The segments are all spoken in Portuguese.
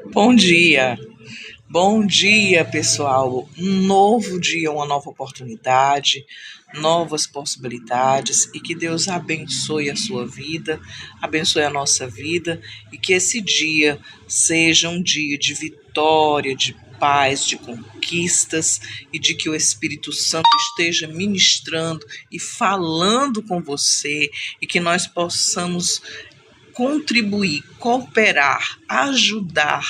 Bom dia, pessoal. Um novo dia, uma nova oportunidade, novas possibilidades e que Deus abençoe a sua vida, abençoe a nossa vida e que esse dia seja um dia de vitória, de paz, de conquistas e de que o Espírito Santo esteja ministrando e falando com você e que nós possamos contribuir, cooperar, ajudar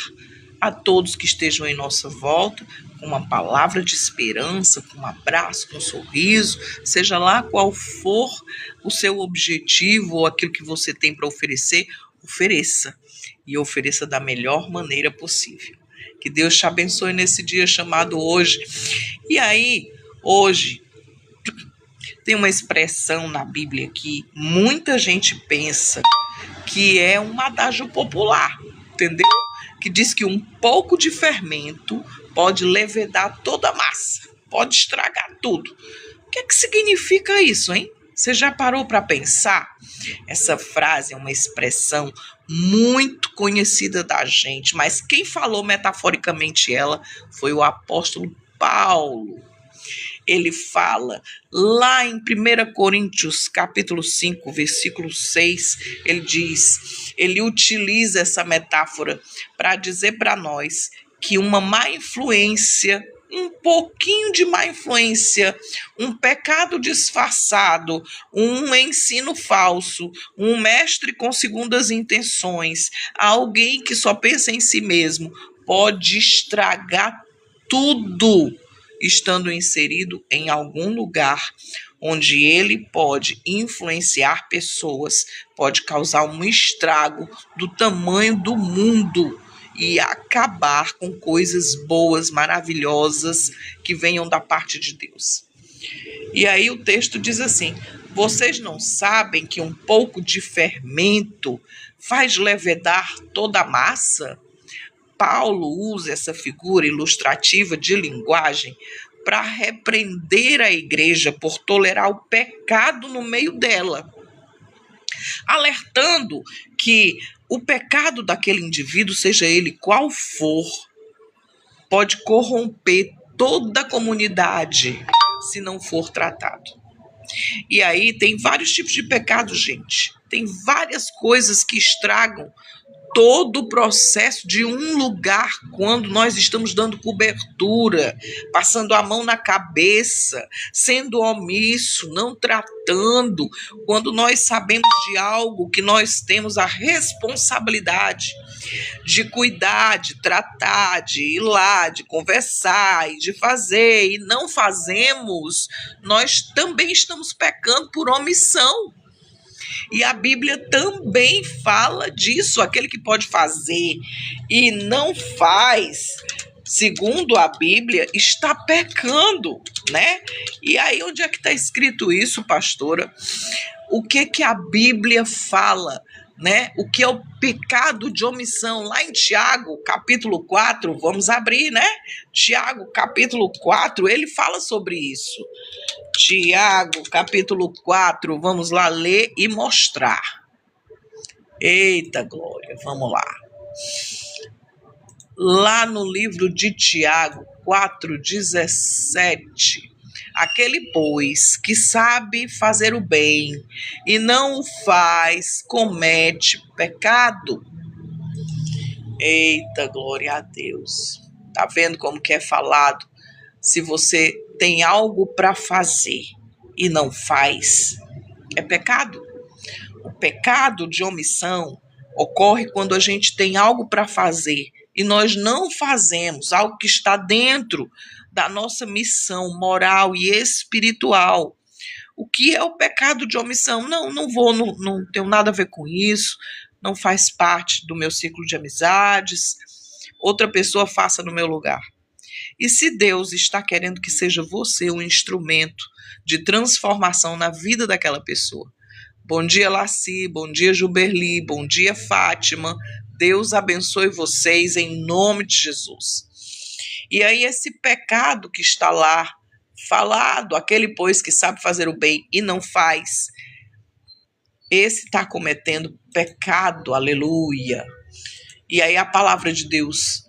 a todos que estejam em nossa volta, com uma palavra de esperança, com um abraço, com um sorriso, seja lá qual for o seu objetivo ou aquilo que você tem para oferecer, ofereça. E ofereça da melhor maneira possível. Que Deus te abençoe nesse dia chamado hoje. E aí, hoje, tem uma expressão na Bíblia que muita gente pensa que é um adágio popular, entendeu? Que diz que um pouco de fermento pode levedar toda a massa, pode estragar tudo. O que é que significa isso, hein? Você já parou para pensar? Essa frase é uma expressão muito conhecida da gente, mas quem falou metaforicamente ela foi o apóstolo Paulo. Ele fala lá em 1 Coríntios, capítulo 5, versículo 6, ele utiliza essa metáfora para dizer para nós que uma má influência, um pouquinho de má influência, um pecado disfarçado, um ensino falso, um mestre com segundas intenções, alguém que só pensa em si mesmo, pode estragar tudo, estando inserido em algum lugar onde ele pode influenciar pessoas, pode causar um estrago do tamanho do mundo e acabar com coisas boas, maravilhosas que venham da parte de Deus. E aí o texto diz assim: vocês não sabem que um pouco de fermento faz levedar toda a massa? Paulo usa essa figura ilustrativa de linguagem para repreender a igreja por tolerar o pecado no meio dela, alertando que o pecado daquele indivíduo, seja ele qual for, pode corromper toda a comunidade se não for tratado. E aí tem vários tipos de pecado, gente. Tem várias coisas que estragam todo o processo de um lugar quando nós estamos dando cobertura, passando a mão na cabeça, sendo omisso, não tratando, quando nós sabemos de algo que nós temos a responsabilidade de cuidar, de tratar, de ir lá, de conversar e de fazer, e não fazemos, nós também estamos pecando por omissão. E a Bíblia também fala disso, aquele que pode fazer e não faz, segundo a Bíblia, está pecando, né? E aí, onde é que está escrito isso, pastora? O que a Bíblia fala, né? O que é o pecado de omissão? Lá em Tiago, capítulo 4, vamos abrir, né? Tiago, capítulo 4, ele fala sobre isso. Tiago, capítulo 4, vamos lá ler e mostrar. Eita glória, vamos lá. Lá no livro de Tiago 4,17, aquele, pois, que sabe fazer o bem e não o faz, comete pecado. Eita glória a Deus. Tá vendo como que é falado? Se você tem algo para fazer e não faz, é pecado. O pecado de omissão ocorre quando a gente tem algo para fazer e nós não fazemos, algo que está dentro da nossa missão moral e espiritual. O que é o pecado de omissão? Não tenho nada a ver com isso, não faz parte do meu ciclo de amizades, outra pessoa faça no meu lugar. E se Deus está querendo que seja você um instrumento de transformação na vida daquela pessoa? Bom dia, Laci, bom dia, Juberli, bom dia, Fátima. Deus abençoe vocês em nome de Jesus. E aí esse pecado que está lá falado, aquele, pois, que sabe fazer o bem e não faz, esse está cometendo pecado, aleluia. E aí a palavra de Deus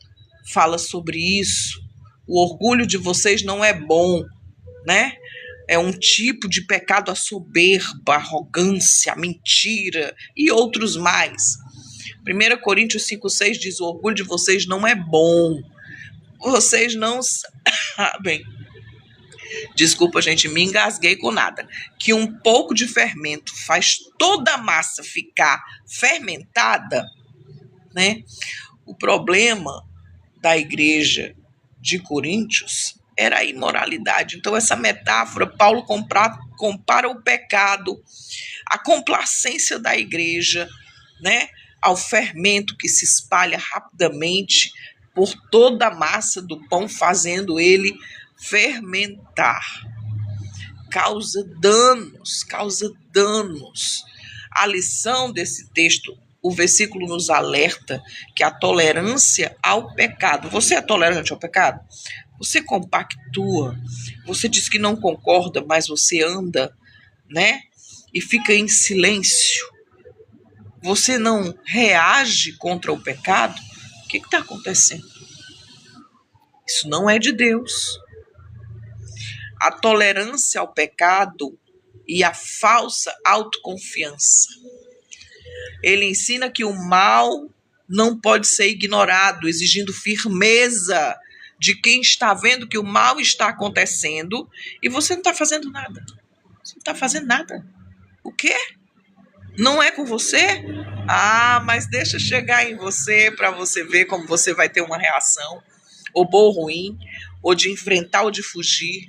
fala sobre isso. O orgulho de vocês não é bom, né? É um tipo de pecado, a soberba, a arrogância, a mentira e outros mais. 1 Coríntios 5,6 diz: o orgulho de vocês não é bom. Vocês não sabem. Desculpa, gente, me engasguei com nada. Que um pouco de fermento faz toda a massa ficar fermentada, né? O problema da igreja de Coríntios era a imoralidade. Então, essa metáfora, Paulo compara o pecado, a complacência da igreja, né, ao fermento que se espalha rapidamente por toda a massa do pão, fazendo ele fermentar. Causa danos. A lição desse texto, o versículo nos alerta que a tolerância ao pecado. Você é tolerante ao pecado? Você compactua? Você diz que não concorda, mas você anda, né? E fica em silêncio. Você não reage contra o pecado? O que está acontecendo? Isso não é de Deus. A tolerância ao pecado e a falsa autoconfiança. Ele ensina que o mal não pode ser ignorado, exigindo firmeza de quem está vendo que o mal está acontecendo e você não está fazendo nada. Você não está fazendo nada. O quê? Não é com você? Ah, mas deixa chegar em você para você ver como você vai ter uma reação, ou boa ou ruim, ou de enfrentar ou de fugir.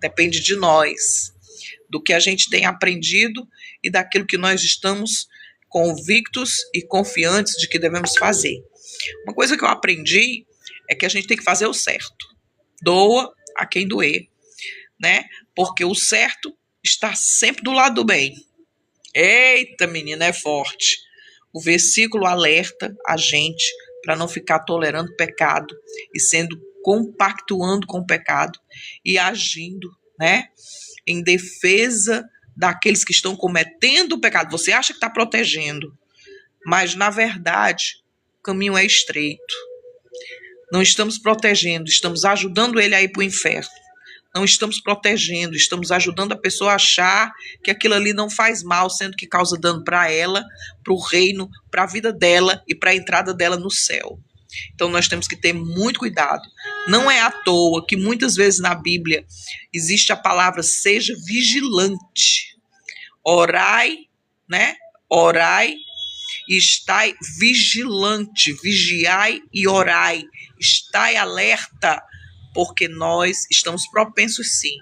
Depende de nós, do que a gente tem aprendido e daquilo que nós estamos convictos e confiantes de que devemos fazer. Uma coisa que eu aprendi é que a gente tem que fazer o certo. Doa a quem doer, né? Porque o certo está sempre do lado do bem. Eita, menina, é forte. O versículo alerta a gente para não ficar tolerando pecado e compactuando com o pecado e agindo, né, em defesa daqueles que estão cometendo o pecado. Você acha que está protegendo, mas na verdade o caminho é estreito. Não estamos protegendo, estamos ajudando ele a ir para o inferno. Não estamos protegendo, estamos ajudando a pessoa a achar que aquilo ali não faz mal, sendo que causa dano para ela, para o reino, para a vida dela e para a entrada dela no céu. Então nós temos que ter muito cuidado. Não é à toa que muitas vezes na Bíblia existe a palavra seja vigilante. Orai, né? Orai e estai vigilante, vigiai e orai. Estai alerta, porque nós estamos propensos sim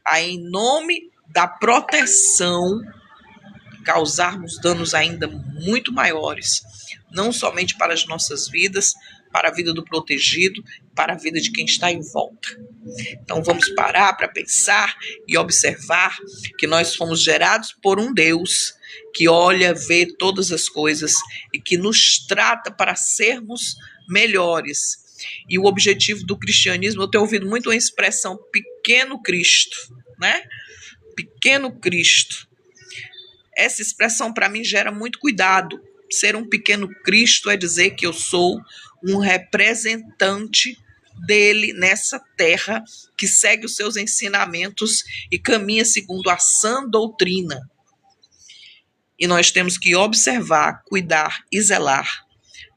a, em nome da proteção, causarmos danos ainda muito maiores, não somente para as nossas vidas, para a vida do protegido, para a vida de quem está em volta. Então vamos parar para pensar e observar que nós fomos gerados por um Deus que olha, vê todas as coisas e que nos trata para sermos melhores. E o objetivo do cristianismo, eu tenho ouvido muito a expressão pequeno Cristo, né? Pequeno Cristo. Essa expressão para mim gera muito cuidado. Ser um pequeno Cristo é dizer que eu sou um representante dele nessa terra, que segue os seus ensinamentos e caminha segundo a sã doutrina. E nós temos que observar, cuidar e zelar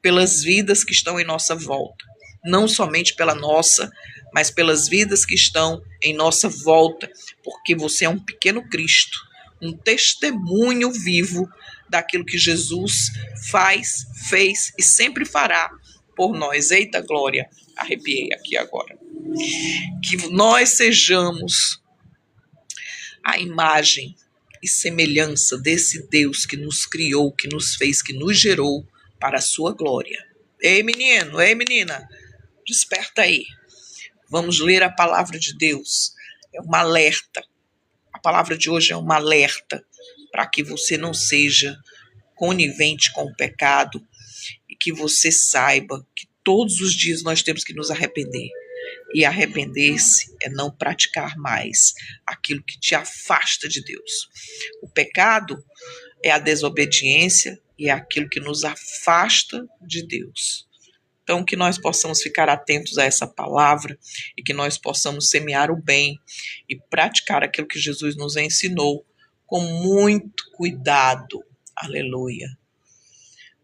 pelas vidas que estão em nossa volta. Não somente pela nossa, mas pelas vidas que estão em nossa volta, porque você é um pequeno Cristo, um testemunho vivo daquilo que Jesus faz, fez e sempre fará por nós. Eita glória, arrepiei aqui agora. Que nós sejamos a imagem e semelhança desse Deus que nos criou, que nos fez, que nos gerou para a sua glória. Ei menino, ei menina, desperta aí. Vamos ler a palavra de Deus. É um alerta. A palavra de hoje é um alerta para que você não seja conivente com o pecado e que você saiba que todos os dias nós temos que nos arrepender. E arrepender-se é não praticar mais aquilo que te afasta de Deus. O pecado é a desobediência e é aquilo que nos afasta de Deus. Então, que nós possamos ficar atentos a essa palavra e que nós possamos semear o bem e praticar aquilo que Jesus nos ensinou com muito cuidado. Aleluia.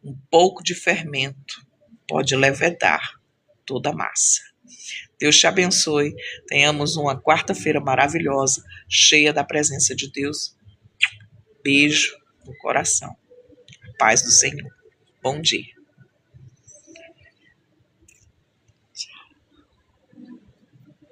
Um pouco de fermento pode levedar toda a massa. Deus te abençoe. Tenhamos uma quarta-feira maravilhosa, cheia da presença de Deus. Beijo no coração. Paz do Senhor. Bom dia.